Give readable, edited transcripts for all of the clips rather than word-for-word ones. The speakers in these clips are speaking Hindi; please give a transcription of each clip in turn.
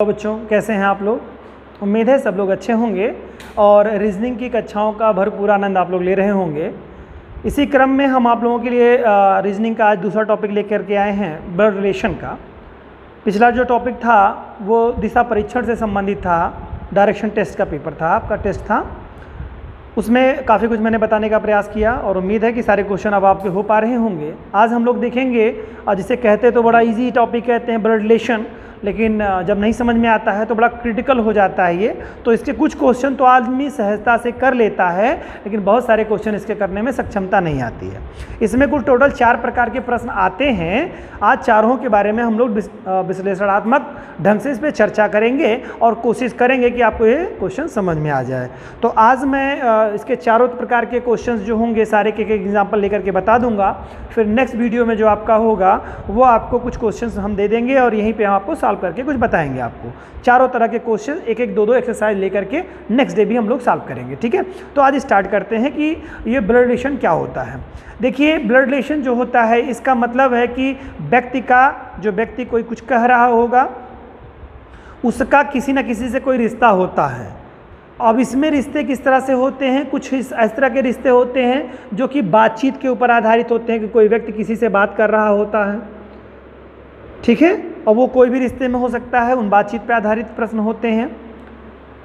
तो बच्चों कैसे हैं आप लोग। उम्मीद है सब लोग अच्छे होंगे और रीजनिंग की कक्षाओं का भरपूर आनंद आप लोग ले रहे होंगे। इसी क्रम में हम आप लोगों के लिए रीजनिंग का आज दूसरा टॉपिक लेकर के आए हैं, ब्लड रिलेशन का। पिछला जो टॉपिक था वो दिशा परीक्षण से संबंधित था, डायरेक्शन टेस्ट का पेपर था, आपका टेस्ट था। उसमें काफ़ी कुछ मैंने बताने का प्रयास किया और उम्मीद है कि सारे क्वेश्चन अब आपके हो पा रहे होंगे। आज हम लोग देखेंगे, और जिसे कहते तो बड़ा इजी टॉपिक कहते हैं ब्लड रिलेशन, लेकिन जब नहीं समझ में आता है तो बड़ा क्रिटिकल हो जाता है ये। तो इसके कुछ क्वेश्चन तो आदमी सहजता से कर लेता है, लेकिन बहुत सारे क्वेश्चन इसके करने में सक्षमता नहीं आती है। इसमें कुल टोटल 4 प्रकार के प्रश्न आते हैं। आज चारों के बारे में हम लोग विश्लेषणात्मक ढंग से इस पर चर्चा करेंगे और कोशिश करेंगे कि आपको ये क्वेश्चन समझ में आ जाए। तो आज मैं इसके चारों प्रकार के क्वेश्चन जो होंगे सारे के एग्जाम्पल लेकर के बता दूंगा। फिर नेक्स्ट वीडियो में जो आपका होगा वो आपको कुछ क्वेश्चन हम दे देंगे और यहीं पर हम आपको सॉल्व करके कुछ बताएंगे। आपको चारों तरह के क्वेश्चन एक एक दो एक्सरसाइज लेकर के नेक्स्ट डे भी हम लोग सॉल्व करेंगे, ठीक है। तो आज स्टार्ट करते हैं कि ये ब्लड रिलेशन क्या होता है। देखिए, ब्लड रिलेशन जो होता है इसका मतलब है कि जो व्यक्ति कोई कुछ कह रहा होगा उसका किसी न किसी से कोई रिश्ता होता है। अब इसमें रिश्ते किस तरह से होते हैं, कुछ इस तरह के रिश्ते होते हैं जो कि बातचीत के ऊपर आधारित होते हैं कि कोई व्यक्ति किसी से बात कर रहा होता है, ठीक है, और वो कोई भी रिश्ते में हो सकता है, उन बातचीत पर आधारित प्रश्न होते हैं।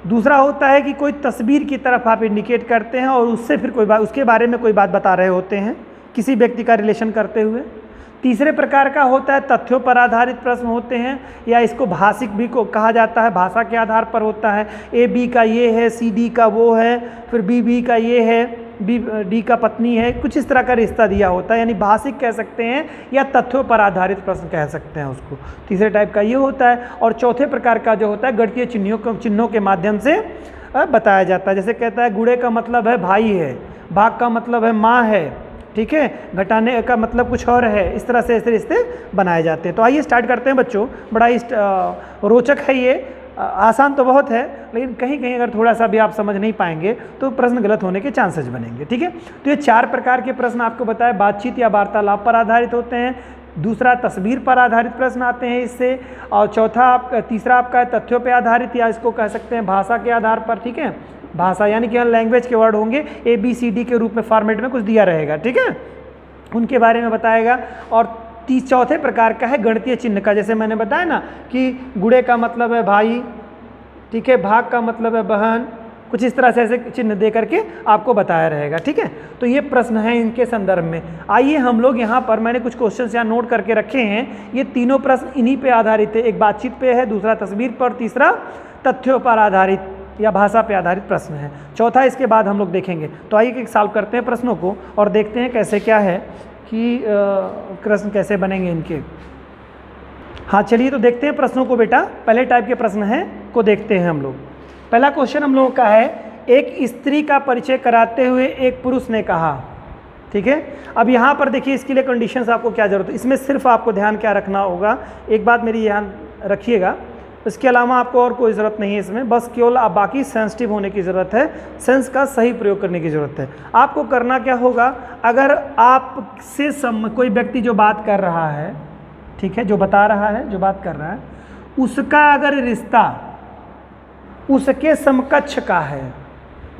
दूसरा होता है कि कोई तस्वीर की तरफ आप इंडिकेट करते हैं और उससे फिर उसके बारे में कोई बात बता रहे होते हैं किसी व्यक्ति का रिलेशन करते हुए। तीसरे प्रकार का होता है तथ्यों पर आधारित प्रश्न होते हैं, या इसको भाषिक भी को कहा जाता है, भाषा के आधार पर होता है। ए बी का ये है, सी डी का वो है, फिर बी का ये है, बी डी का पत्नी है, कुछ इस तरह का रिश्ता दिया होता है, यानी भाषिक कह सकते हैं या तथ्यों पर आधारित प्रश्न कह सकते हैं उसको। तीसरे टाइप का ये होता है। और चौथे प्रकार का जो होता है गणितीय चिन्हों के माध्यम से बताया जाता है। जैसे कहता है गुड़े का मतलब है भाई है, भाग का मतलब है माँ है, ठीक है, घटाने का मतलब कुछ और है। इस तरह से ऐसे रिश्ते बनाए जाते हैं। तो आइए स्टार्ट करते हैं बच्चों। बड़ा रोचक है ये, आसान तो बहुत है, लेकिन कहीं कहीं अगर थोड़ा सा भी आप समझ नहीं पाएंगे तो प्रश्न गलत होने के चांसेस बनेंगे, ठीक है। तो ये 4 प्रकार के प्रश्न आपको बताया, बातचीत या वार्तालाप पर आधारित होते हैं। दूसरा तस्वीर पर आधारित प्रश्न आते हैं इससे, और तीसरा आपका है तथ्यों पर आधारित, या इसको कह सकते हैं भाषा के आधार पर, ठीक है। भाषा यानी कि लैंग्वेज के वर्ड होंगे, ABCD के रूप में फॉर्मेट में कुछ दिया रहेगा, ठीक है, उनके बारे में बताएगा। और चौथे प्रकार का है गणितीय चिन्ह का। जैसे मैंने बताया ना कि गुड़े का मतलब है भाई, ठीक है, भाग का मतलब है बहन, कुछ इस तरह से ऐसे चिन्ह दे करके आपको बताया रहेगा, ठीक है। तो ये प्रश्न है इनके संदर्भ में। आइए हम लोग यहाँ पर, मैंने कुछ क्वेश्चन यहाँ नोट करके रखे हैं। ये तीनों प्रश्न इन्हीं पे आधारित है, एक बातचीत पे है, दूसरा तस्वीर पर, तीसरा तथ्यों पर आधारित या भाषा पे आधारित प्रश्न है। चौथा इसके बाद हम लोग देखेंगे। तो आइए एक सॉल्व करते हैं प्रश्नों को और देखते हैं कैसे क्या है कि प्रश्न कैसे बनेंगे इनके। हाँ चलिए तो देखते हैं प्रश्नों को बेटा। पहले टाइप के प्रश्न हैं को देखते हैं हम लोग। पहला क्वेश्चन हम लोगों का है, एक स्त्री का परिचय कराते हुए एक पुरुष ने कहा, ठीक है। अब यहाँ पर देखिए इसके लिए कंडीशंस आपको क्या जरूरत है। इसमें सिर्फ आपको ध्यान क्या रखना होगा, एक बात मेरी ध्यान रखिएगा, इसके अलावा आपको और कोई ज़रूरत नहीं है इसमें, बस केवल आप बाकी सेंसिटिव होने की ज़रूरत है, सेंस का सही प्रयोग करने की ज़रूरत है। आपको करना क्या होगा, अगर आपसे कोई व्यक्ति जो बात कर रहा है, ठीक है, जो बता रहा है, जो बात कर रहा है, उसका अगर रिश्ता उसके समकक्ष का है,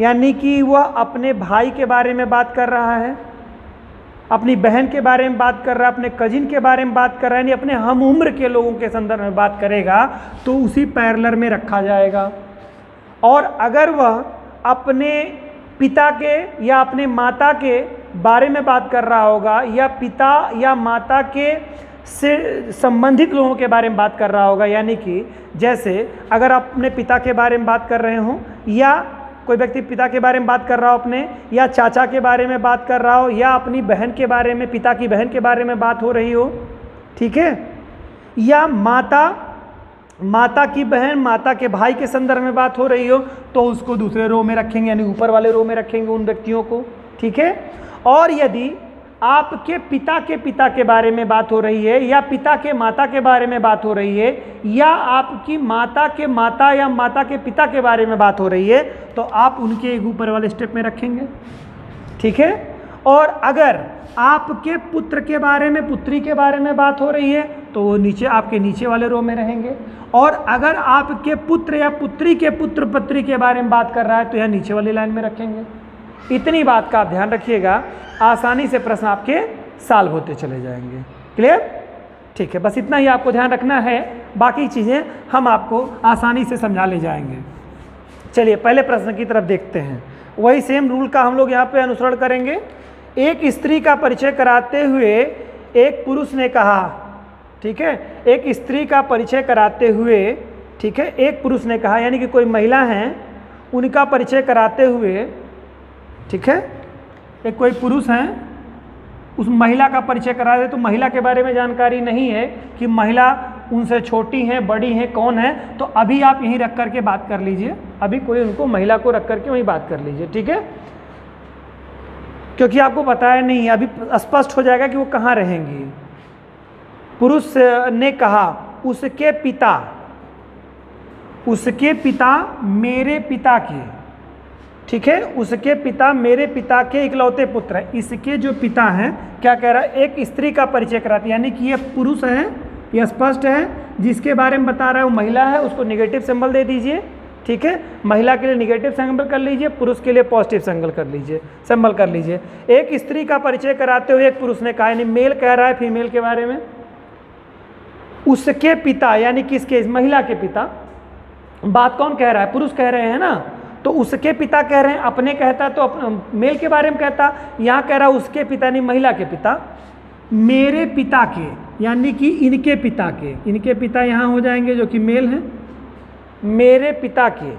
यानी कि वह अपने भाई के बारे में बात कर रहा है, अपनी बहन के बारे में बात कर रहा है, अपने कजिन के बारे में बात कर रहा है, यानी अपने हम उम्र के लोगों के संदर्भ में बात करेगा तो उसी पैरेलल में रखा जाएगा। और अगर वह अपने पिता के या अपने माता के बारे में बात कर रहा होगा, या पिता या माता के से संबंधित लोगों के बारे में बात कर रहा होगा, यानी कि जैसे अगर आप अपने पिता के बारे में बात कर रहे हों, या कोई व्यक्ति पिता के बारे में बात कर रहा हो अपने, या चाचा के बारे में बात कर रहा हो, या अपनी बहन के बारे में, पिता की बहन के बारे में बात हो रही हो, ठीक है, या माता की बहन, माता के भाई के संदर्भ में बात हो रही हो, तो उसको दूसरे रो में रखेंगे, यानी ऊपर वाले रो में रखेंगे उन व्यक्तियों को, ठीक है। और यदि आपके पिता के बारे में बात हो रही है, या पिता के माता के बारे में बात हो रही है, या आपकी माता के माता या माता के पिता के बारे में बात हो रही है, तो आप उनके एक ऊपर वाले स्टेप में रखेंगे, ठीक है। और अगर आपके पुत्र के बारे में, पुत्री के बारे में बात हो रही है, तो वो नीचे आपके नीचे वाले रो में रहेंगे, और अगर आपके पुत्र या पुत्री के पुत्र पत्री के बारे में बात कर रहा है तो यह नीचे वाली लाइन में रखेंगे। इतनी बात का आप ध्यान रखिएगा, आसानी से प्रश्न आपके सॉल्व होते चले जाएंगे। क्लियर? ठीक है, बस इतना ही आपको ध्यान रखना है, बाकी चीज़ें हम आपको आसानी से समझा ले जाएंगे। चलिए पहले प्रश्न की तरफ देखते हैं। वही सेम रूल का हम लोग यहाँ पे अनुसरण करेंगे। एक स्त्री का परिचय कराते हुए एक पुरुष ने कहा, ठीक है, एक स्त्री का परिचय कराते हुए, ठीक है, एक पुरुष ने कहा, यानी कि कोई महिला हैं उनका परिचय कराते हुए, ठीक है, एक कोई पुरुष हैं उस महिला का परिचय करा दे, तो महिला के बारे में जानकारी नहीं है कि महिला उनसे छोटी हैं बड़ी हैं कौन है, तो अभी आप यहीं रख करके बात कर लीजिए, अभी कोई उनको महिला को रख करके वहीं बात कर लीजिए, ठीक है, क्योंकि आपको बताया नहीं, अभी स्पष्ट हो जाएगा कि वो कहाँ रहेंगी। पुरुष ने कहा उसके पिता मेरे पिता के, ठीक है, उसके पिता मेरे पिता के इकलौते पुत्र हैं। इसके जो पिता हैं, क्या कह रहा है, एक स्त्री का परिचय कराते, यानी कि ये पुरुष है, ये स्पष्ट है, जिसके बारे में बता रहा है वो महिला है, उसको नेगेटिव सिंबल दे दीजिए, ठीक है, महिला के लिए नेगेटिव सिंबल कर लीजिए, पुरुष के लिए पॉजिटिव सिंबल कर लीजिए। एक स्त्री का परिचय कराते हुए एक पुरुष ने कहा, यानी मेल कह रहा है फीमेल के बारे में, उसके पिता यानी किसके, इस महिला के पिता, बात कौन कह रहा है, पुरुष कह रहे हैं ना, तो उसके पिता कह रहे हैं, अपने कहता तो मेल के बारे में कहता, यहाँ कह रहा उसके पिता नहीं महिला के पिता, मेरे पिता के यानी कि इनके पिता के, इनके पिता यहाँ हो जाएंगे जो कि मेल हैं, मेरे पिता के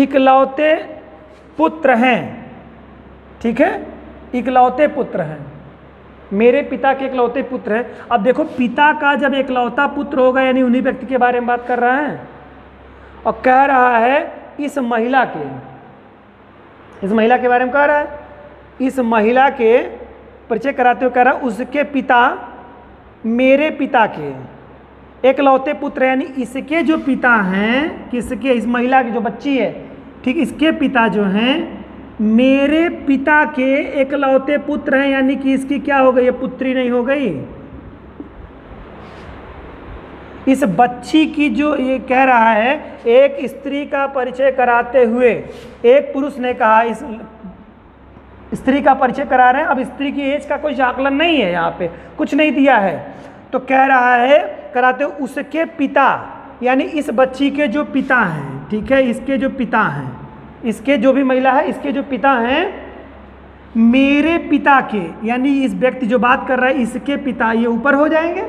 इकलौते पुत्र हैं, ठीक है, इकलौते पुत्र हैं, मेरे पिता के इकलौते पुत्र हैं। अब देखो पिता का जब इकलौता पुत्र होगा यानी उन्हीं व्यक्ति के बारे में बात कर रहा है, और कह रहा है इस महिला के बारे में कह रहा है, इस महिला के परिचय कराते हुए कह रहा है उसके पिता मेरे पिता के एकलौते पुत्र, यानी इसके जो पिता हैं, किसके, इस महिला की जो बच्ची है, ठीक, इसके पिता जो हैं मेरे पिता के एकलौते पुत्र हैं, यानी कि इसकी क्या हो गई, ये पुत्री नहीं हो गई, इस बच्ची की जो ये कह रहा है, एक स्त्री का परिचय कराते हुए एक पुरुष ने कहा, इस स्त्री का परिचय करा रहे हैं, अब स्त्री की एज का कोई आकलन नहीं है, यहाँ पे कुछ नहीं दिया है, तो कह रहा है कराते हुए उसके पिता, यानी इस बच्ची के जो पिता हैं, ठीक है, इसके जो पिता हैं, इसके जो भी महिला है इसके जो पिता हैं मेरे पिता के, यानी इस व्यक्ति जो बात कर रहा है इसके पिता, ये ऊपर हो जाएंगे,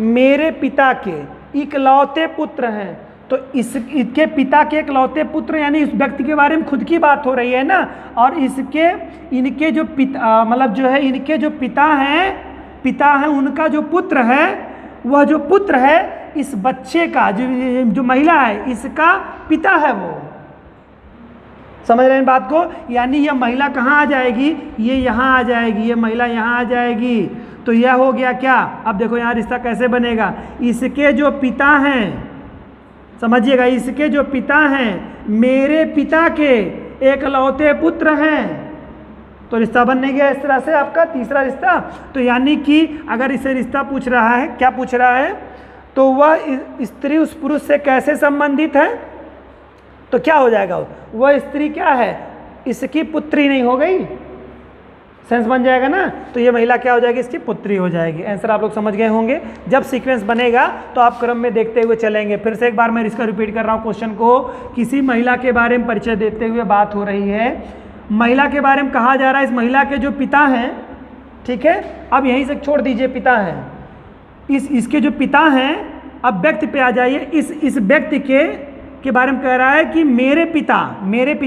मेरे पिता के इकलौते पुत्र हैं, तो इसके पिता के इकलौते पुत्र, यानी इस व्यक्ति के बारे में खुद की बात हो रही है ना, और इनके जो पिता मतलब जो है इनके जो पिता हैं उनका जो पुत्र है, वह जो पुत्र है इस बच्चे का, जो महिला है इसका पिता है, वो समझ रहे हैं बात को, यानी यह महिला कहाँ आ जाएगी, ये यहाँ आ जाएगी, ये महिला यहाँ आ जाएगी, तो यह हो गया क्या, अब देखो यहाँ रिश्ता कैसे बनेगा, इसके जो पिता हैं, समझिएगा, इसके जो पिता हैं मेरे पिता के एकलौते पुत्र हैं, तो रिश्ता बन नहीं गया इस तरह से आपका तीसरा रिश्ता। तो यानी कि अगर इसे रिश्ता पूछ रहा है, क्या पूछ रहा है, तो वह स्त्री उस पुरुष से कैसे संबंधित है, तो क्या हो जाएगा, वह स्त्री क्या है, इसकी पुत्री नहीं हो गई, सेंस बन जाएगा ना, तो ये महिला क्या हो जाएगी, इसकी पुत्री हो जाएगी। आंसर आप लोग समझ गए होंगे। जब सीक्वेंस बनेगा तो आप क्रम में देखते हुए चलेंगे। फिर से एक बार मैं इसका रिपीट कर रहा हूँ क्वेश्चन को, किसी महिला के बारे में परिचय देते हुए बात हो रही है, महिला के बारे में कहा जा रहा है इस महिला के जो पिता हैं, ठीक है, अब यहीं से छोड़ दीजिए पिता हैं, इसके जो पिता हैं, अब व्यक्ति पे आ जाइए, इस व्यक्ति के बारे में कह रहा है कि मेरे पिता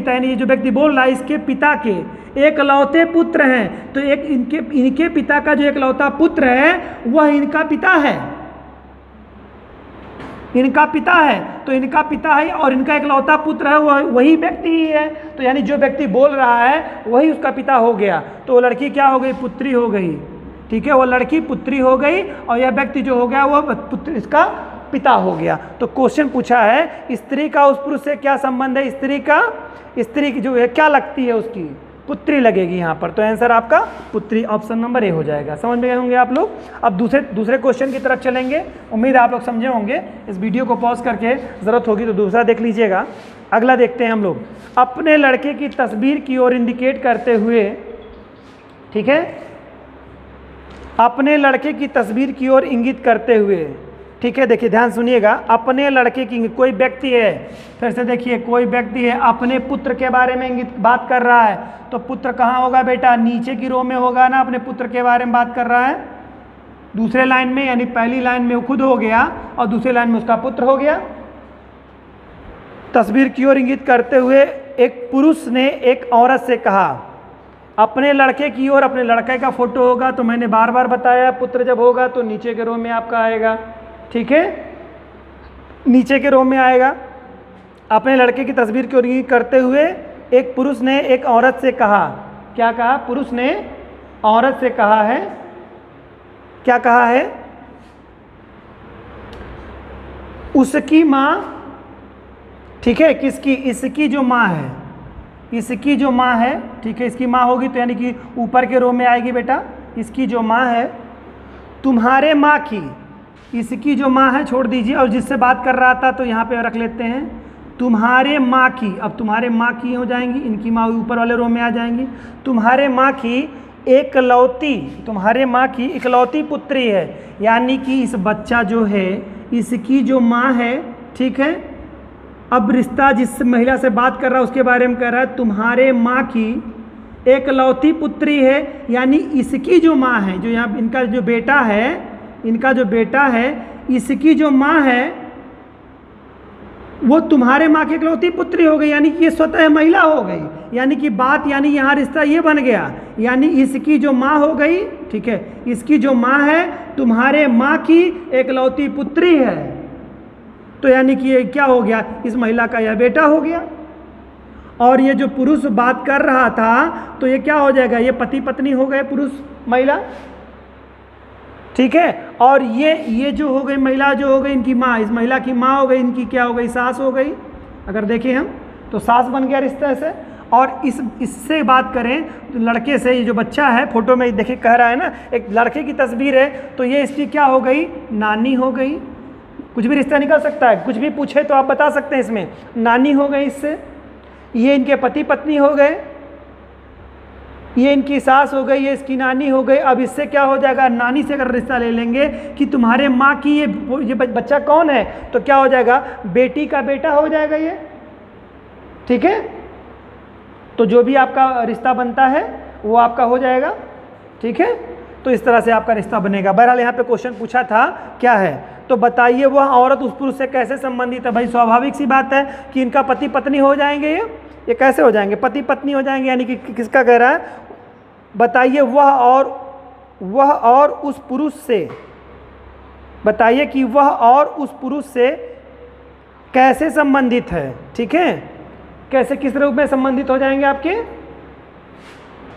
यानी ये जो व्यक्ति बोल रहा है इसके पिता के एकलौते पुत्र हैं, तो एक इनके पिता का जो एकलौता पुत्र है वह इनका पिता है, इनका पिता है, तो इनका पिता है और इनका एकलौता पुत्र है वही व्यक्ति ही है, तो यानी जो व्यक्ति बोल रहा है वही उसका पिता हो गया, तो वो लड़की क्या हो गई, पुत्री हो गई, ठीक है, वो लड़की पुत्री हो गई और यह व्यक्ति जो हो गया वह पुत्र इसका पिता हो गया। तो क्वेश्चन पूछा है स्त्री का उस पुरुष से क्या संबंध है, स्त्री की जो है क्या लगती है उसकी, पुत्री लगेगी यहाँ पर, तो आंसर आपका पुत्री ऑप्शन नंबर ए हो जाएगा। समझ में गए होंगे आप लोग। अब दूसरे क्वेश्चन की तरफ चलेंगे। उम्मीद है आप लोग समझे होंगे। इस वीडियो को पॉज करके ज़रूरत होगी तो दूसरा देख लीजिएगा। अगला देखते हैं हम लोग। अपने लड़के की तस्वीर की ओर इंडिकेट करते हुए, ठीक है, अपने लड़के की तस्वीर की ओर इंगित करते हुए, ठीक है, देखिए ध्यान सुनिएगा। अपने लड़के की, कोई व्यक्ति है, फिर से देखिए, कोई व्यक्ति है अपने पुत्र के बारे में इंगित बात कर रहा है, तो पुत्र कहाँ होगा बेटा, नीचे की रो में होगा ना। अपने पुत्र के बारे में बात कर रहा है दूसरे लाइन में, यानी पहली लाइन में वो खुद हो गया और दूसरी लाइन में उसका पुत्र हो गया। तस्वीर की ओर इंगित करते हुए एक पुरुष ने एक औरत से कहा, अपने लड़के की ओर, अपने लड़के का फोटो होगा तो मैंने बार बार बताया, पुत्र जब होगा तो नीचे के रो में आपका आएगा, ठीक है, नीचे के रो में आएगा। अपने लड़के की तस्वीर की ओर इंगित करते हुए एक पुरुष ने एक औरत से कहा, क्या कहा, पुरुष ने औरत से कहा है, क्या कहा है, उसकी माँ, ठीक है, किसकी, इसकी जो माँ है, इसकी जो माँ है, ठीक है, इसकी माँ होगी तो यानी कि ऊपर के रो में आएगी बेटा, इसकी जो माँ है, तुम्हारे माँ की, इसकी जो माँ है छोड़ दीजिए, और जिससे बात कर रहा था तो यहाँ पे रख लेते हैं तुम्हारे माँ की। अब तुम्हारे माँ की हो जाएंगी, इनकी माँ ऊपर वाले रो में आ जाएंगी। तुम्हारे माँ की एकलौती, तुम्हारे माँ की इकलौती पुत्री है, यानी कि इस बच्चा जो है इसकी जो माँ है, ठीक है। अब रिश्ता जिस महिला से बात कर रहा है उसके बारे में कह रहा है, तुम्हारे माँ की एकलौती पुत्री है, यानी इसकी जो माँ है, जो यहाँ इनका जो बेटा है, इनका जो बेटा है, इसकी जो माँ है वो तुम्हारे माँ की इकलौती पुत्री हो गई, यानी कि ये स्वतः महिला हो गई। यानी कि बात, यानी यहाँ रिश्ता ये बन गया, यानी इसकी जो माँ हो गई, ठीक है, इसकी जो माँ है तुम्हारे माँ की एकलौती पुत्री है, तो यानी कि ये क्या हो गया, इस महिला का यह बेटा हो गया। और ये जो पुरुष बात कर रहा था तो ये क्या हो जाएगा, ये पति पत्नी हो गए, पुरुष महिला, ठीक है। और ये जो हो गई महिला, जो हो गई इनकी माँ, इस महिला की माँ हो गई, इनकी क्या हो गई, सास हो गई। अगर देखें हम तो सास बन गया रिश्ते से। और इससे बात करें तो लड़के से, ये जो बच्चा है फोटो में देखिए कह रहा है ना, एक लड़के की तस्वीर है, तो ये इसकी क्या हो गई, नानी हो गई। कुछ भी रिश्ता निकल सकता है, कुछ भी पूछे तो आप बता सकते हैं इसमें, नानी हो गई इससे। ये इनके पति पत्नी हो गए, ये इनकी सास हो गई, ये इसकी नानी हो गई। अब इससे क्या हो जाएगा, नानी से अगर रिश्ता ले लेंगे कि तुम्हारे माँ की ये बच्चा कौन है, तो क्या हो जाएगा, बेटी का बेटा हो जाएगा ये, ठीक है। तो जो भी आपका रिश्ता बनता है वो आपका हो जाएगा, ठीक है। तो इस तरह से आपका रिश्ता बनेगा। बहरहाल यहाँ पे क्वेश्चन पूछा था क्या है, तो बताइए वह औरत उस पुरुष से कैसे संबंधित है। भाई स्वाभाविक सी बात है कि इनका पति पत्नी हो जाएंगे, ये कैसे हो जाएंगे, पति पत्नी हो जाएंगे, यानी कि किसका कह रहा है, बताइए वह और उस पुरुष से, बताइए कि वह और उस पुरुष से कैसे संबंधित है, ठीक है। कैसे, किस रूप में संबंधित हो जाएंगे आपके,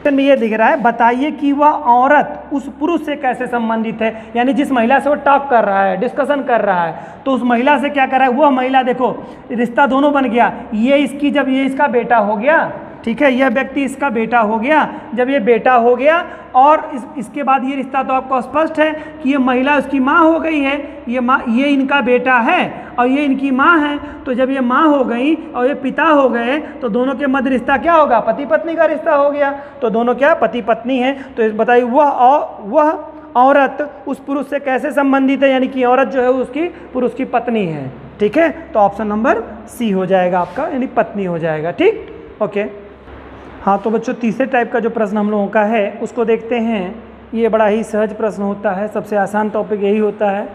में ये दिख रहा है, बताइए कि वह औरत उस पुरुष से कैसे संबंधित है, यानी जिस महिला से वो टॉक कर रहा है, डिस्कशन कर रहा है, तो उस महिला से क्या कर रहा है, वह महिला, देखो रिश्ता दोनों बन गया। ये इसकी, जब ये इसका बेटा हो गया, ठीक है, यह व्यक्ति इसका बेटा हो गया, जब ये बेटा हो गया और इसके बाद ये रिश्ता तो आपको स्पष्ट है कि ये महिला उसकी माँ हो गई है, ये इनका बेटा है और ये इनकी माँ है। तो जब ये माँ हो गई और ये पिता हो गए तो दोनों के मध्य रिश्ता क्या होगा, पति पत्नी का रिश्ता हो गया। तो दोनों क्या पति पत्नी हैं। तो बताइए वह औरत उस पुरुष से कैसे संबंधित है, यानी कि औरत जो है उसकी पुरुष की पत्नी है, ठीक है। तो ऑप्शन नंबर सी हो जाएगा आपका, यानी पत्नी हो जाएगा, ठीक, ओके। हाँ तो बच्चों तीसरे टाइप का जो प्रश्न हम लोगों का है उसको देखते हैं। ये बड़ा ही सहज प्रश्न होता है, सबसे आसान टॉपिक यही होता है।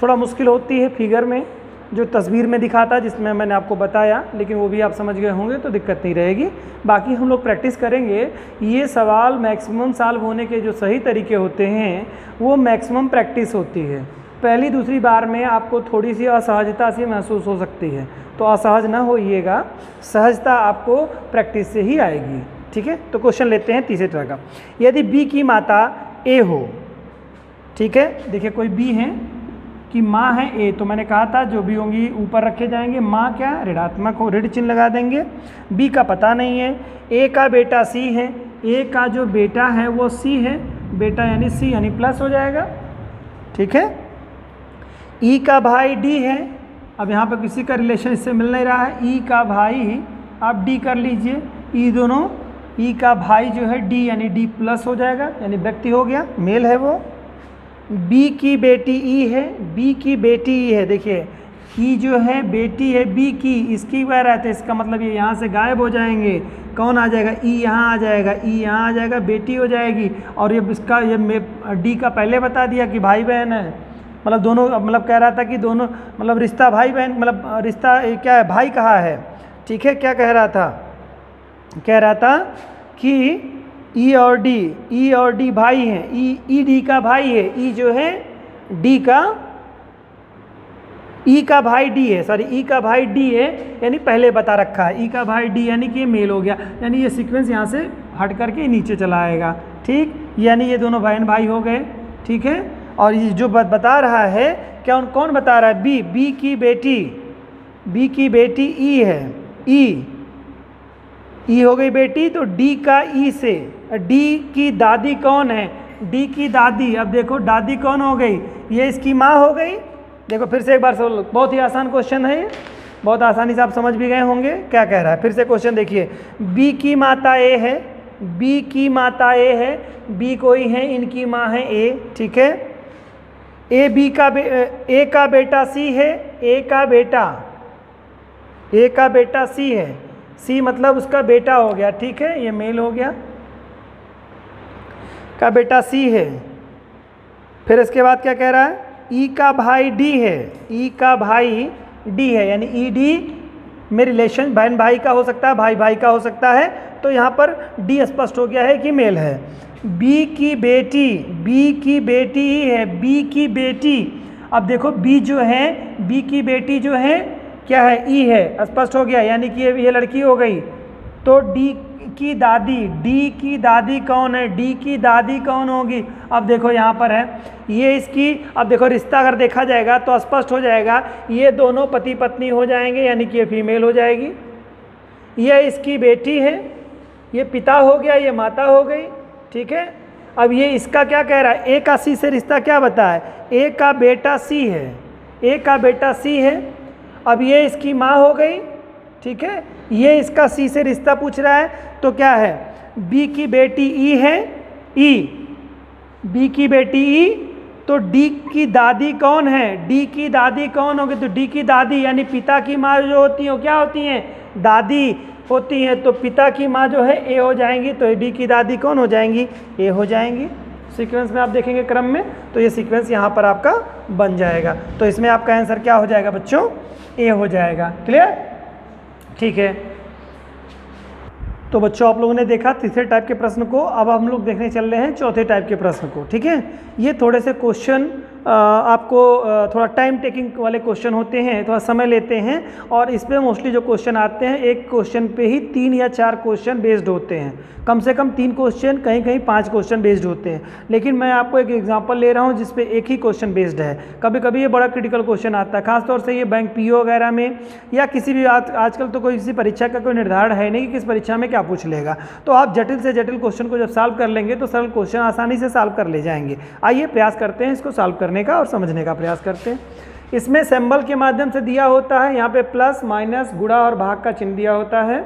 थोड़ा मुश्किल होती है फिगर में, जो तस्वीर में दिखाता है जिसमें मैंने आपको बताया, लेकिन वो भी आप समझ गए होंगे तो दिक्कत नहीं रहेगी। बाकी हम लोग प्रैक्टिस करेंगे। ये सवाल मैक्सिमम सॉल्व होने के जो सही तरीके होते हैं वो मैक्सिमम प्रैक्टिस होती है। पहली दूसरी बार में आपको थोड़ी सी असहजता सी महसूस हो सकती है, तो असहज ना होइएगा, सहजता आपको प्रैक्टिस से ही आएगी, ठीक है। तो क्वेश्चन लेते हैं तीसरे तरह का। यदि बी की माता ए हो, ठीक है, देखिए कोई बी है, कि माँ है ए, तो मैंने कहा था जो भी होंगी ऊपर रखे जाएंगे। माँ क्या ऋणात्मक हो, ऋण चिन्ह लगा देंगे। बी का पता नहीं है। ए का बेटा सी है, ए का जो बेटा है वो सी है, बेटा यानी सी यानी प्लस हो जाएगा, ठीक है। ई का भाई डी है, अब यहाँ पर किसी का रिलेशन इससे मिल नहीं रहा है। ई का भाई आप डी कर लीजिए, ई दोनों, ई का भाई जो है डी यानी डी प्लस हो जाएगा, यानी व्यक्ति हो गया, मेल है वो। बी की बेटी ई है, बी की बेटी ई है, देखिए ई जो है बेटी है बी की, इसकी वह है, तो इसका मतलब ये यहाँ से गायब हो जाएंगे। कौन आ जाएगा, ई यहाँ आ जाएगा, ई यहाँ आ जाएगा, बेटी हो जाएगी। और ये इसका ये डी का पहले बता दिया कि भाई बहन है, मतलब दोनों, मतलब कह रहा था कि दोनों मतलब रिश्ता भाई बहन, मतलब रिश्ता क्या है, भाई कहा है, ठीक है। क्या कह रहा था, कह रहा था कि ई और डी भाई हैं, ई डी का भाई है, ई जो है डी का, ई का भाई डी है, सॉरी ई का भाई डी है, यानी पहले बता रखा है ई का भाई डी, यानी कि ये मेल हो गया, यानी ये सीक्वेंस यहाँ से हट करके नीचे चला आएगा, ठीक। यानी ये दोनों बहन भाई हो गए, ठीक है। और ये जो बता रहा है क्या, कौन बता रहा है, बी की बेटी ई है, ई हो गई बेटी, तो डी का ई से, डी की दादी कौन है, डी की दादी, अब देखो दादी कौन हो गई, ये इसकी माँ हो गई। देखो फिर से एक बार सोल्व, बहुत ही आसान क्वेश्चन है ये, बहुत आसानी से आप समझ भी गए होंगे क्या कह रहा है। फिर से क्वेश्चन देखिए, बी की माता ए है, बी की माता ए है, बी कोई है, इनकी माँ है ए, ठीक है। ए का बेटा सी है, ए का बेटा सी है, सी मतलब उसका बेटा हो गया, ठीक है, ये मेल हो गया, का बेटा सी है। फिर इसके बाद क्या कह रहा है, ई का भाई डी है, ई का भाई डी है, यानी ई डी में रिलेशन बहन भाई का हो सकता है, भाई भाई का हो सकता है, तो यहाँ पर डी स्पष्ट हो गया है कि मेल है। बी की बेटी ई है, बी की बेटी, अब देखो बी जो है, बी की बेटी जो है क्या है, ई है, स्पष्ट हो गया, यानी कि ये लड़की हो गई। तो डी की दादी कौन है, डी की दादी कौन होगी, अब देखो यहाँ पर है ये इसकी, अब देखो रिश्ता अगर देखा जाएगा तो स्पष्ट हो जाएगा, ये दोनों पति पत्नी हो जाएंगे, यानी कि ये फीमेल हो जाएगी। ये इसकी बेटी है, ये पिता हो गया, ये माता हो गई, ठीक है। अब ये इसका क्या कह रहा है, ए का सी से रिश्ता क्या बताया, ए का बेटा सी है, ए का बेटा सी है, अब ये इसकी माँ हो गई, ठीक है। ये इसका सी से रिश्ता पूछ रहा है, तो क्या है, बी की बेटी ई है, बी की बेटी ई, तो डी की दादी कौन है, डी की दादी कौन होगी, तो डी की दादी यानी पिता की माँ जो होती हैं क्या होती हैं, दादी होती हैं, तो पिता की माँ जो है ए हो जाएंगी, तो डी की दादी कौन हो जाएंगी, ए हो जाएंगी। सीक्वेंस में आप देखेंगे क्रम में, तो ये सीक्वेंस यहाँ पर आपका बन जाएगा, तो इसमें आपका आंसर क्या हो जाएगा बच्चों, ए हो जाएगा। क्लियर, ठीक है। तो बच्चों आप लोगों ने देखा तीसरे टाइप के प्रश्न को, अब हम लोग देखने चल रहे हैं चौथे टाइप के प्रश्न को, ठीक है। ये थोड़े से क्वेश्चन आपको थोड़ा टाइम टेकिंग वाले क्वेश्चन होते हैं, थोड़ा समय लेते हैं, और इस पर मोस्टली जो क्वेश्चन आते हैं एक क्वेश्चन पे ही 3 या 4 क्वेश्चन बेस्ड होते हैं, कम से कम 3 क्वेश्चन, कहीं कहीं 5 क्वेश्चन बेस्ड होते हैं। लेकिन मैं आपको एक एग्जांपल ले रहा हूं जिस पे एक ही क्वेश्चन बेस्ड है। कभी कभी ये बड़ा क्रिटिकल क्वेश्चन आता है, खासतौर से ये बैंक पीओ वगैरह में, या किसी भी आजकल तो कोई किसी परीक्षा का कोई निर्धारण है नहीं कि किस परीक्षा में क्या पूछ लेगा, तो आप जटिल से जटिल क्वेश्चन को जब सॉल्व कर लेंगे तो सरल क्वेश्चन आसानी से सॉल्व कर ले जाएंगे। आइए प्रयास करते हैं इसको सॉल्व करने का और समझने का प्रयास करते हैं। इसमें सिंबल के माध्यम से दिया होता है, यहाँ पे प्लस माइनस गुणा और भाग का चिन्ह दिया होता है।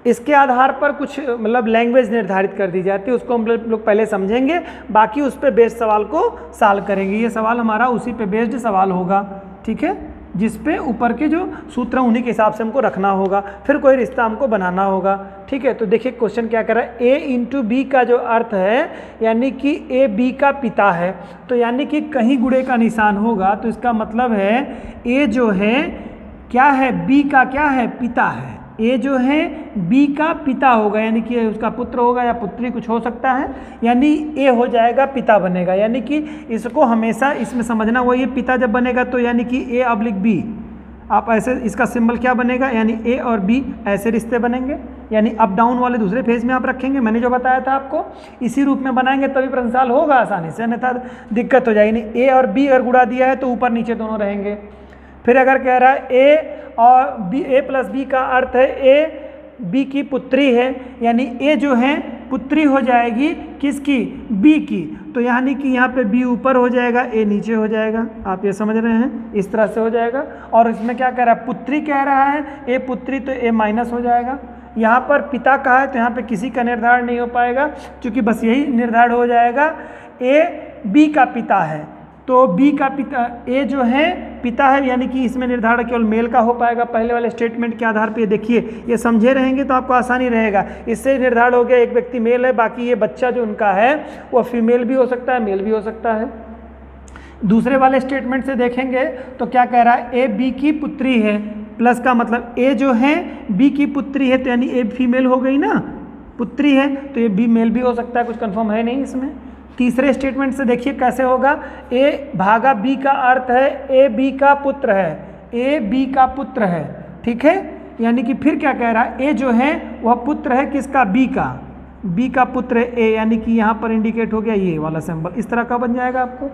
इसके आधार पर कुछ मतलब लैंग्वेज निर्धारित कर दी जाती है, उसको हम लोग पहले समझेंगे, बाकी उस पे बेस्ड सवाल को सॉल्व करेंगे। ये सवाल हमारा उसी पे बेस्ड सवाल होगा, ठीक है, जिस पे ऊपर के जो सूत्र उन्हीं के हिसाब से हमको रखना होगा, फिर कोई रिश्ता हमको बनाना होगा, ठीक है। तो देखिए क्वेश्चन क्या कर रहा है, ए इंटू बी का जो अर्थ है, यानी कि ए बी का पिता है, तो यानी कि कहीं गुणे का निशान होगा, तो इसका मतलब है ए जो है क्या है, बी का क्या है, पिता है, ए जो है बी का पिता होगा, यानी कि उसका पुत्र होगा या पुत्री कुछ हो सकता है, यानी ए हो जाएगा पिता बनेगा, यानी कि इसको हमेशा इसमें समझना, वो ये पिता जब बनेगा तो यानी कि ए ऑब्लिक बी, आप ऐसे इसका सिंबल क्या बनेगा, यानी ए और बी ऐसे रिश्ते बनेंगे, यानी अप डाउन वाले दूसरे फेज में आप रखेंगे, मैंने जो बताया था आपको, इसी रूप में बनाएंगे तभी प्रश्न सॉल्व होगा आसानी से, अन्यथा दिक्कत हो जाएगी। नहीं, ए और बी अगर गुणा दिया है तो ऊपर नीचे दोनों रहेंगे। फिर अगर कह रहा है ए और बी, ए प्लस बी का अर्थ है ए बी की पुत्री है, यानी ए जो है पुत्री हो जाएगी किसकी, बी की, तो यानी कि यहाँ पे बी ऊपर हो जाएगा, ए नीचे हो जाएगा। आप ये समझ रहे हैं, इस तरह से हो जाएगा। और इसमें क्या कह रहा है, पुत्री कह रहा है, ए पुत्री तो ए माइनस हो जाएगा। यहाँ पर पिता कहा है तो यहाँ पे किसी का निर्धारण नहीं हो पाएगा, क्योंकि बस यही निर्धारण हो जाएगा, ए बी का पिता है, तो बी का पिता, ए जो है पिता है, यानी कि इसमें निर्धारण केवल मेल का हो पाएगा। पहले वाले स्टेटमेंट के आधार पे देखिए, ये समझे रहेंगे तो आपको आसानी रहेगा। इससे निर्धारण हो गया एक व्यक्ति मेल है, बाकी ये बच्चा जो उनका है वो फीमेल भी हो सकता है, मेल भी हो सकता है। दूसरे वाले स्टेटमेंट से देखेंगे तो क्या कह रहा है, ए बी की पुत्री है, प्लस का मतलब ए जो है बी की पुत्री है, तो यानी ए फीमेल हो गई ना, पुत्री है, तो ये बी मेल भी हो सकता है, कुछ कंफर्म है नहीं इसमें। तीसरे स्टेटमेंट से देखिए कैसे होगा, ए भागा बी का अर्थ है ए बी का पुत्र है, ए बी का पुत्र है, ठीक है। यानी कि फिर क्या कह रहा है, ए जो है वह पुत्र है किसका, बी का, बी का पुत्र है ए, यानी कि यहाँ पर इंडिकेट हो गया ये वाला सिंबल, इस तरह का बन जाएगा आपको।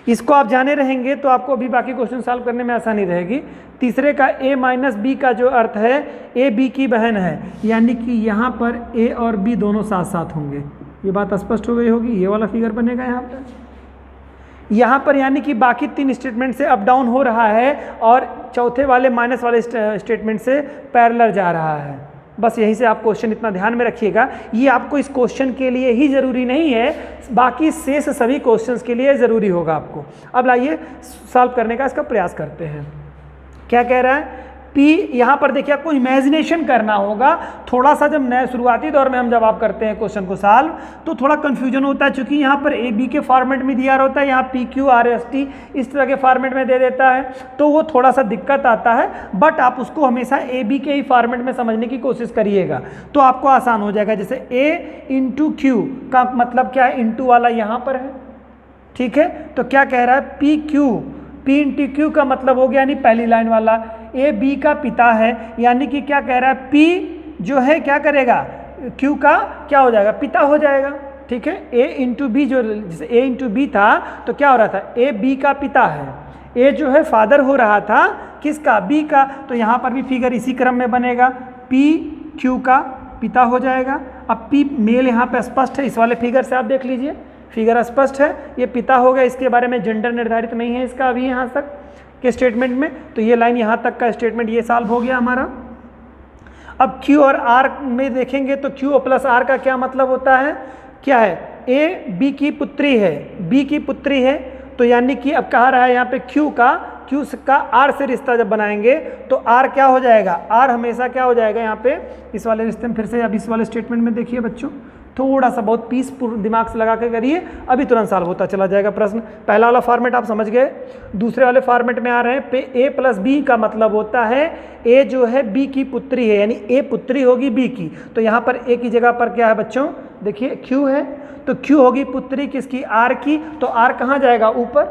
इसको आप जाने रहेंगे तो आपको अभी बाकी क्वेश्चन सॉल्व करने में आसानी रहेगी। तीसरे का ए माइनस बी का जो अर्थ है ए बी की बहन है, यानी कि यहाँ पर ए और बी दोनों साथ साथ होंगे। ये बात स्पष्ट हो गई होगी, ये वाला फिगर बनेगा यहाँ पर यानी कि बाकी तीन स्टेटमेंट से अप डाउन हो रहा है और चौथे वाले माइनस वाले स्टेटमेंट से पैरेलल जा रहा है। बस यहीं से आप क्वेश्चन इतना ध्यान में रखिएगा, ये आपको इस क्वेश्चन के लिए ही ज़रूरी नहीं है, बाकी शेष सभी क्वेश्चंस के लिए ज़रूरी होगा आपको। अब लाइए सॉल्व करने का इसका प्रयास करते हैं। क्या कह रहा है, P यहाँ पर देखिए आपको इमेजिनेशन करना होगा। थोड़ा सा जब नए शुरुआती दौर में हम जब आप करते हैं क्वेश्चन को सॉल्व तो थोड़ा कन्फ्यूजन होता है, क्योंकि यहाँ पर ए बी के फॉर्मेट में दिया होता है, यहाँ PQRST इस तरह के फॉर्मेट में दे देता है, तो वो थोड़ा सा दिक्कत आता है। बट आप उसको हमेशा ए बी के ही फॉर्मेट में समझने की कोशिश करिएगा तो आपको आसान हो जाएगा। जैसे A इंटू क्यू का मतलब क्या है, इंटू वाला यहाँ पर है, ठीक है। तो क्या कह रहा है, P इंटू क्यू का मतलब हो गया यानी पहली लाइन वाला, ए बी का पिता है, यानी कि क्या कह रहा है, P जो है क्या करेगा, Q का क्या हो जाएगा, पिता हो जाएगा, ठीक है। A इंटू बी, जो जैसे A इंटू बी था तो क्या हो रहा था, ए बी का पिता है, ए जो है फादर हो रहा था किसका, बी का, तो यहाँ पर भी फिगर इसी क्रम में बनेगा, P Q का पिता हो जाएगा। अब P मेल यहाँ पे स्पष्ट है, इस वाले फिगर से आप देख लीजिए, फिगर स्पष्ट है, ये पिता होगा, इसके बारे में जेंडर निर्धारित नहीं है इसका अभी यहाँ तक के स्टेटमेंट में, तो ये लाइन यहाँ तक का स्टेटमेंट ये सॉल्व हो गया हमारा। अब Q और R में देखेंगे तो Q प्लस R का क्या मतलब होता है, क्या है, A B की पुत्री है, B की पुत्री है, तो यानी कि अब कहा रहा है यहाँ पे Q का R से रिश्ता जब बनाएंगे तो R क्या हो जाएगा, R हमेशा क्या हो जाएगा यहाँ पे इस वाले रिश्ते में। फिर से अब इस वाले स्टेटमेंट में देखिए बच्चों, थोड़ा सा बहुत पीसफुल दिमाग से लगा के करिए, अभी तुरंत सॉल्व होता चला जाएगा प्रश्न। पहला वाला फॉर्मेट आप समझ गए, दूसरे वाले फॉर्मेट में आ रहे हैं। पे ए प्लस बी का मतलब होता है ए जो है बी की पुत्री है, यानी ए पुत्री होगी बी की, तो यहाँ पर ए की जगह पर क्या है बच्चों, देखिए क्यू है, तो क्यू होगी पुत्री किसकी, आर की, तो आर कहाँ जाएगा ऊपर,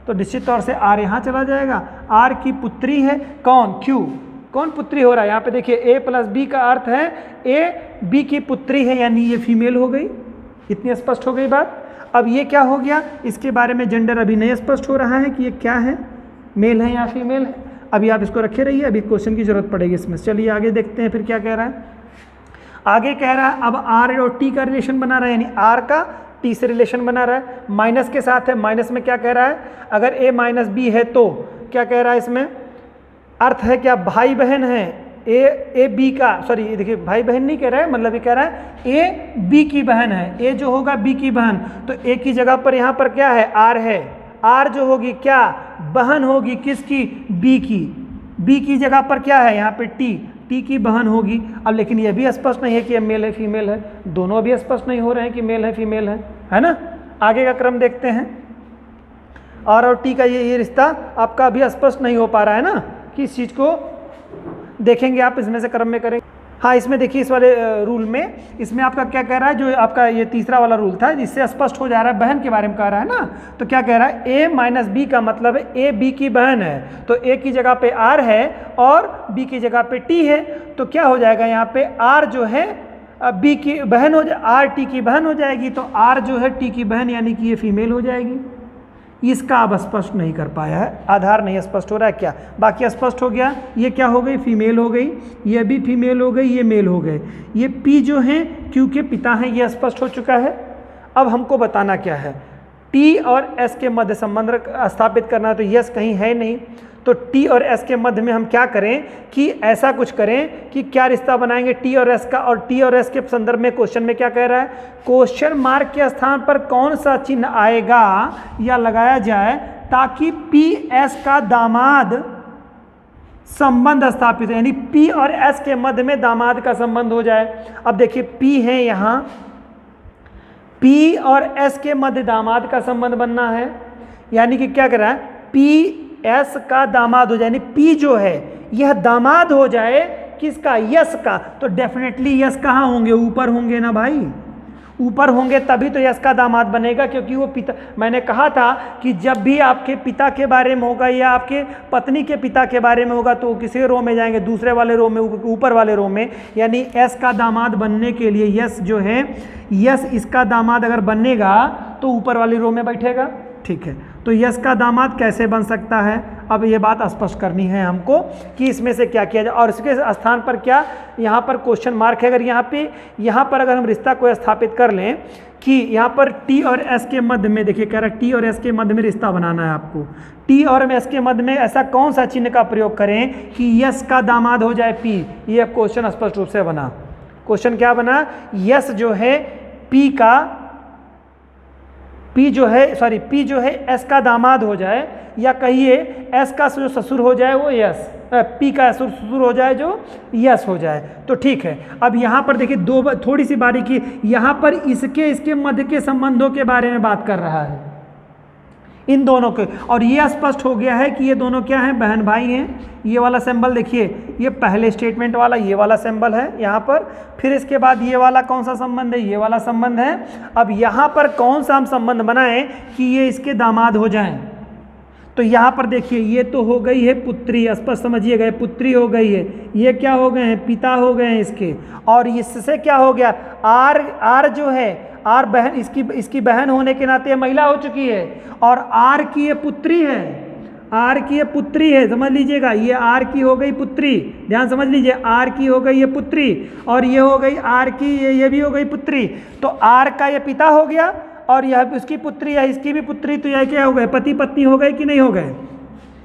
तो निश्चित तौर से आर यहाँ चला जाएगा। आर की पुत्री है कौन, क्यू, कौन पुत्री हो रहा है यहाँ पे देखिए, ए प्लस बी का अर्थ है ए बी की पुत्री है, यानी ये फीमेल हो गई। इतनी स्पष्ट हो गई बात। अब ये क्या हो गया, इसके बारे में जेंडर अभी नहीं स्पष्ट हो रहा है कि ये क्या है, मेल है या फीमेल है। अभी आप इसको रखे रहिए, अभी क्वेश्चन की जरूरत पड़ेगी इसमें। चलिए आगे देखते हैं फिर क्या कह रहा है। आगे कह रहा है अब आर और टी का रिलेशन बना रहा है, यानी आर का टी से रिलेशन बना रहा है, माइनस के साथ है। माइनस में क्या कह रहा है, अगर ए माइनस बी है तो क्या कह रहा है, इसमें अर्थ है क्या, भाई बहन है, ए बी का, सॉरी देखिए भाई बहन नहीं कह रहा है, मतलब ये कह रहा है ए बी की बहन है, ए जो होगा बी की बहन, तो ए की जगह पर यहाँ पर क्या है, आर है, आर जो होगी क्या, बहन होगी किसकी, बी की, बी की जगह पर क्या है यहाँ पे टी, टी की बहन होगी। अब लेकिन ये भी स्पष्ट नहीं है कि ये मेल है फीमेल है, दोनों अभी स्पष्ट नहीं हो रहे हैं कि मेल है फीमेल है ना। आगे का क्रम देखते हैं। आर और टी का ये रिश्ता आपका अभी स्पष्ट नहीं हो पा रहा है ना, कि इस चीज़ को देखेंगे आप, इसमें से क्रम में करेंगे। हाँ, इसमें देखिए इस वाले रूल में, इसमें आपका क्या कह रहा है, जो आपका ये तीसरा वाला रूल था, जिससे स्पष्ट हो जा रहा है, बहन के बारे में कह रहा है ना। तो क्या कह रहा है, ए माइनस बी का मतलब है ए बी की बहन है, तो ए की जगह पे आर है और बी की जगह पे टी है, तो क्या हो जाएगा यहाँ पे आर जो है बी की बहन हो जाए, आर टी की बहन हो जाएगी, तो आर जो है टी की बहन यानी कि ये फीमेल हो जाएगी। इसका अब स्पष्ट नहीं कर पाया है, आधार नहीं स्पष्ट हो रहा है क्या, बाकी स्पष्ट हो गया। ये क्या हो गई, फीमेल हो गई, ये भी फीमेल हो गई, ये मेल हो गए। ये पी जो है क्योंकि पिता हैं, ये स्पष्ट हो चुका है। अब हमको बताना क्या है, टी और एस के मध्य संबंध स्थापित करना है, तो यस कहीं है नहीं, तो टी और एस के मध्य में हम क्या करें कि ऐसा कुछ करें कि क्या रिश्ता बनाएंगे टी और एस का, और टी और एस के संदर्भ में क्वेश्चन में क्या कह रहा है, क्वेश्चन मार्क के स्थान पर कौन सा चिन्ह आएगा या लगाया जाए ताकि पी एस का दामाद संबंध स्थापित हो, यानी पी और एस के मध्य में दामाद का संबंध हो जाए। अब देखिए पी है यहाँ, पी और एस के मध्य दामाद का संबंध बनना है, यानी कि क्या कर रहा है, पी एस का दामाद हो जाए, यानी पी जो है यह दामाद हो जाए किसका, यस का, तो डेफिनेटली यस कहाँ होंगे, ऊपर होंगे ना भाई, ऊपर होंगे तभी तो यस का दामाद बनेगा, क्योंकि वो पिता, मैंने कहा था कि जब भी आपके पिता के बारे में होगा या आपके पत्नी के पिता के बारे में होगा तो किसी रो में जाएंगे, दूसरे वाले रो में, ऊपर वाले रो में, यानी एस का दामाद बनने के लिए यस जो है, यस इसका दामाद अगर बनेगा तो ऊपर वाली रो में बैठेगा। ठीक है, तो यस का दामाद कैसे बन सकता है, अब ये बात स्पष्ट करनी है हमको कि इसमें से क्या किया जाए, और इसके स्थान पर क्या, यहाँ पर क्वेश्चन मार्क है। अगर यहाँ पर अगर हम रिश्ता को स्थापित कर लें कि यहाँ पर टी और एस के मध्य में, देखिए कह रहा है टी और एस के मध्य में रिश्ता बनाना है आपको, टी और एस के मध्य में ऐसा कौन सा चिन्ह का प्रयोग करें कि यस का दामाद हो जाए पी, ये क्वेश्चन स्पष्ट रूप से बना। क्वेश्चन क्या बना, यस जो है पी जो है एस का दामाद हो जाए, या कहिए एस का जो ससुर हो जाए वो यस, पी का ससुर हो जाए जो यस हो जाए, तो ठीक है। अब यहाँ पर देखिए थोड़ी सी बारीकी, यहाँ पर इसके मध्य के संबंधों के बारे में बात कर रहा है, इन दोनों के, और ये स्पष्ट हो गया है कि ये दोनों क्या हैं, बहन भाई हैं। ये वाला सिंबल देखिए, ये पहले स्टेटमेंट वाला ये वाला सिंबल है यहाँ पर, फिर इसके बाद ये वाला कौन सा संबंध है, ये वाला संबंध है। अब यहाँ पर कौन सा हम संबंध बनाएं कि ये इसके दामाद हो जाएं, तो यहाँ पर देखिए ये तो हो गई है पुत्री, स्पष्ट समझिएगा, पुत्री हो गई है, ये क्या हो गए हैं, पिता हो गए हैं इसके, और इससे क्या हो गया, आर जो है, आर बहन, इसकी बहन होने के नाते महिला हो चुकी है, और आर की ये पुत्री है, आर की ये पुत्री है, समझ लीजिएगा, ये आर की हो गई पुत्री, ध्यान समझ लीजिए, आर की हो गई ये पुत्री, और ये हो गई आर की, ये भी हो गई पुत्री, तो आर का ये पिता हो गया, और यह उसकी पुत्री है, इसकी भी पुत्री, तो यह क्या हो गए, पति पत्नी हो गए कि नहीं हो गए,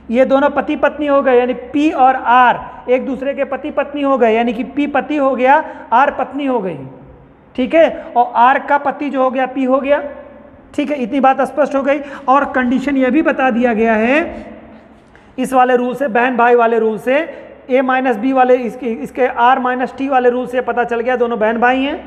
ये दोनों पति पत्नी हो गए, यानी पी और आर एक दूसरे के पति पत्नी हो गए, यानी कि पी पति हो गया, आर पत्नी हो गई। ठीक है, और आर का पति जो हो गया पी हो गया। ठीक है, इतनी बात स्पष्ट हो गई। और कंडीशन यह भी बता दिया गया है इस वाले रूल से, बहन भाई वाले रूल से, ए माइनस बी वाले, इसके आर माइनस टी वाले रूल से पता चल गया दोनों बहन भाई हैं।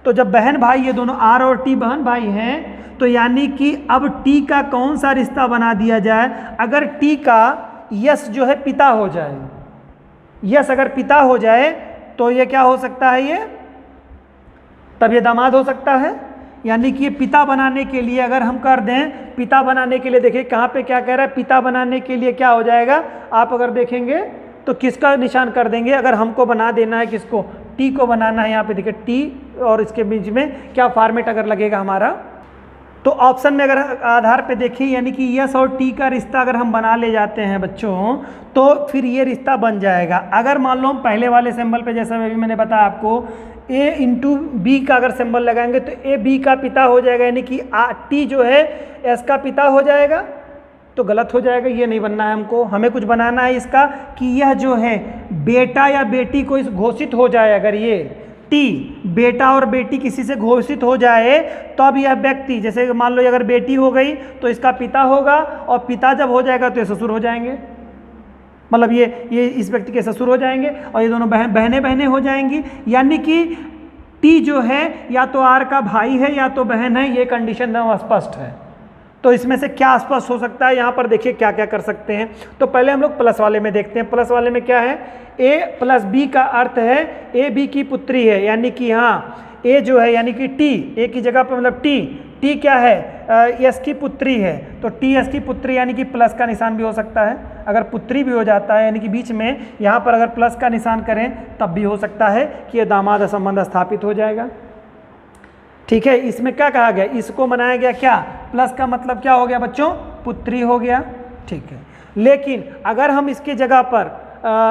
तो जब बहन भाई ये दोनों आर और टी बहन भाई हैं, तो यानी कि अब टी का कौन सा रिश्ता बना दिया जाए, अगर टी का यस जो है पिता हो जाए, यस अगर पिता हो जाए तो ये क्या हो सकता है, ये तब ये दामाद हो सकता है। यानी कि ये पिता बनाने के लिए अगर हम कर दें, पिता बनाने के लिए देखिए कहाँ पे क्या कह रहा है, पिता बनाने के लिए क्या हो जाएगा, आप अगर देखेंगे तो किसका निशान कर देंगे, अगर हमको बना देना है, किसको, टी को बनाना है, यहाँ पे देखिए टी और इसके बीच में क्या फॉर्मेट अगर लगेगा हमारा, तो ऑप्शन में अगर आधार पे देखें, यानी कि यस और टी का रिश्ता अगर हम बना ले जाते हैं बच्चों, तो फिर ये रिश्ता बन जाएगा। अगर मान लो हम पहले वाले सिंबल पे, जैसा अभी मैंने बताया आपको, ए इंटू बी का अगर सिंबल लगाएंगे तो ए बी का पिता हो जाएगा, यानी कि टी जो है एस का पिता हो जाएगा, तो गलत हो जाएगा, ये नहीं बनना है हमको। हमें कुछ बनाना है इसका कि यह जो है बेटा या बेटी को इस घोषित हो जाए, अगर ये टी बेटा और बेटी किसी से घोषित हो जाए तो अब यह व्यक्ति, जैसे मान लो अगर बेटी हो गई तो इसका पिता होगा, और पिता जब हो जाएगा तो ये ससुर हो जाएंगे, मतलब ये इस व्यक्ति के ससुर हो जाएंगे, और ये दोनों बहनें हो जाएंगी। यानी कि टी जो है या तो आर का भाई है या तो बहन है, ये कंडीशन स्पष्ट है। तो इसमें से क्या स्पष्ट हो सकता है, यहाँ पर देखिए क्या क्या कर सकते हैं। तो पहले हम लोग प्लस वाले में देखते हैं। प्लस वाले में क्या है, ए प्लस बी का अर्थ है ए बी की पुत्री है, यानी कि हाँ ए जो है यानी कि टी, ए की जगह पर मतलब टी टी क्या है, यस की पुत्री है, तो टी यस की पुत्री यानी कि प्लस का निशान भी हो सकता है। अगर पुत्री भी हो जाता है यानी कि बीच में यहाँ पर अगर प्लस का निशान करें तब भी हो सकता है कि ये दामाद संबंध स्थापित हो जाएगा। ठीक है, इसमें क्या कहा गया, इसको बनाया गया क्या, प्लस का मतलब क्या हो गया बच्चों, पुत्री हो गया। ठीक है, लेकिन अगर हम इसकी जगह पर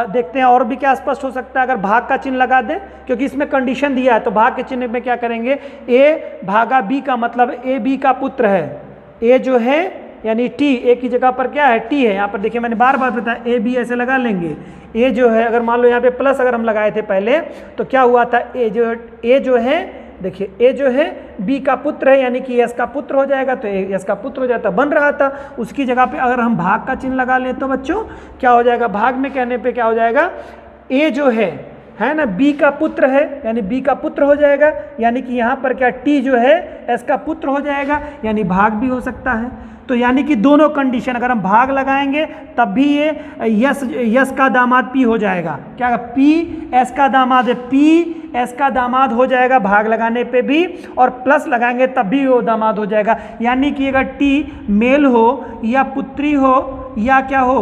देखते हैं और भी क्या स्पष्ट हो सकता है, अगर भाग का चिन्ह लगा दें, क्योंकि इसमें कंडीशन दिया है, तो भाग के चिन्ह में क्या करेंगे, ए भागा बी का मतलब ए बी का पुत्र है, ए जो है यानी टी, ए की जगह पर क्या है, टी है। यहाँ पर देखिए मैंने बार बार बताया, ए बी ऐसे लगा लेंगे। ए जो है, अगर मान लो यहाँ पे प्लस अगर हम लगाए थे पहले, तो क्या हुआ था, ए जो है देखिए, ए जो है बी का पुत्र है यानी कि यस का पुत्र हो जाएगा, तो यस का पुत्र हो जाता, बन रहा था। उसकी जगह पे अगर हम भाग का चिन्ह लगा लें तो बच्चों क्या हो जाएगा, भाग में कहने पे क्या हो जाएगा, ए जो है ना, बी का पुत्र है यानी बी का पुत्र हो जाएगा, यानी कि यहाँ पर क्या टी जो है एस का पुत्र हो जाएगा, यानी भाग भी हो सकता है। तो यानी कि दोनों कंडीशन अगर हम भाग लगाएंगे तब भी ये यस का दामाद पी हो जाएगा। क्या, पी एस का दामाद है, पी एस का दामाद हो जाएगा भाग लगाने पे भी, और प्लस लगाएंगे तब भी वो दामाद हो जाएगा। यानी कि अगर टी मेल हो या पुत्री हो या क्या हो,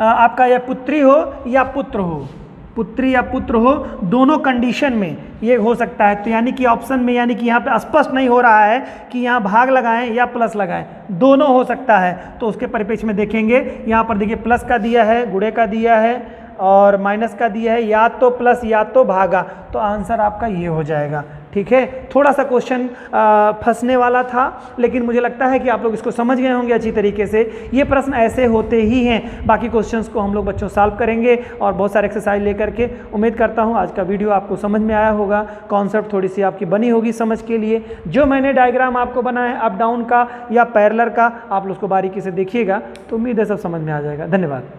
आपका या पुत्री हो या पुत्र हो, पुत्री या पुत्र हो, दोनों कंडीशन में ये हो सकता है। तो यानी कि ऑप्शन में, यानी कि यहाँ पे स्पष्ट नहीं हो रहा है कि यहाँ भाग लगाएं या प्लस लगाएं, दोनों हो सकता है। तो उसके परिप्रेक्ष्य में देखेंगे, यहाँ पर देखिए प्लस का दिया है, गुणे का दिया है और माइनस का दिया है, या तो प्लस या तो भागा, तो आंसर आपका ये हो जाएगा। ठीक है, थोड़ा सा क्वेश्चन फंसने वाला था, लेकिन मुझे लगता है कि आप लोग इसको समझ गए होंगे अच्छी तरीके से। ये प्रश्न ऐसे होते ही हैं, बाकी क्वेश्चंस को हम लोग बच्चों सॉल्व करेंगे और बहुत सारे एक्सरसाइज लेकर के। उम्मीद करता हूँ आज का वीडियो आपको समझ में आया होगा, कॉन्सेप्ट थोड़ी सी आपकी बनी होगी समझ के लिए। जो मैंने डायग्राम आपको बनाया है अप डाउन का या पैरेलल का, आप लोग उसको बारीकी से देखिएगा, तो उम्मीद है सब समझ में आ जाएगा। धन्यवाद।